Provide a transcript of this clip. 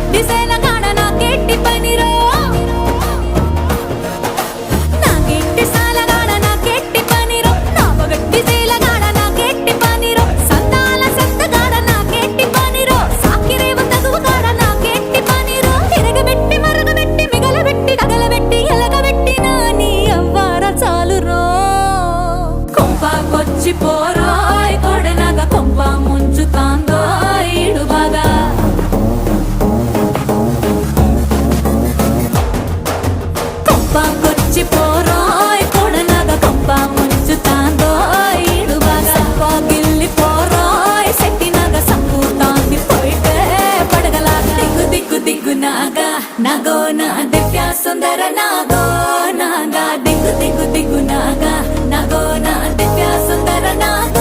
నాపగట్టి సేలగాడ నాకెట్టి పనిరో నాకెట్టి సాలగాడ నాకెట్టి పనిరో నాపగట్టి సేలగాడ నాకెట్టి పనిరో సంతాల సంతగాడ నాకెట్టి పనిరో సాకిరేవ తగువగాడ నాకెట్టి పనిరో తిరగబెట్టి మరగబెట్టి మిగలబెట్టి తగలబెట్టి ఎలగబెట్టి నాని అవ్వార చాలురో కొంపకొచ్చి పోరోయ్ కొడనగ కొంప ముంచుతాందో ఈడు బాగా కొంపకొచ్చి పోరోయ్ కొడనగ కొంప ముంచుతాందో ఈడు బాగా గిల్లి పోరోయ్ సెట్టినగ సంపూతాంది పోయితే పడగలాగా దిగ్గు దిగ్గు దిగ్గు నాగా నాగో నా దివ్య సుందర నాగో నాగా దిగ్గు దిగ్గు దిగ్గు నాగా నాగో నా దివ్య సుందర నాగో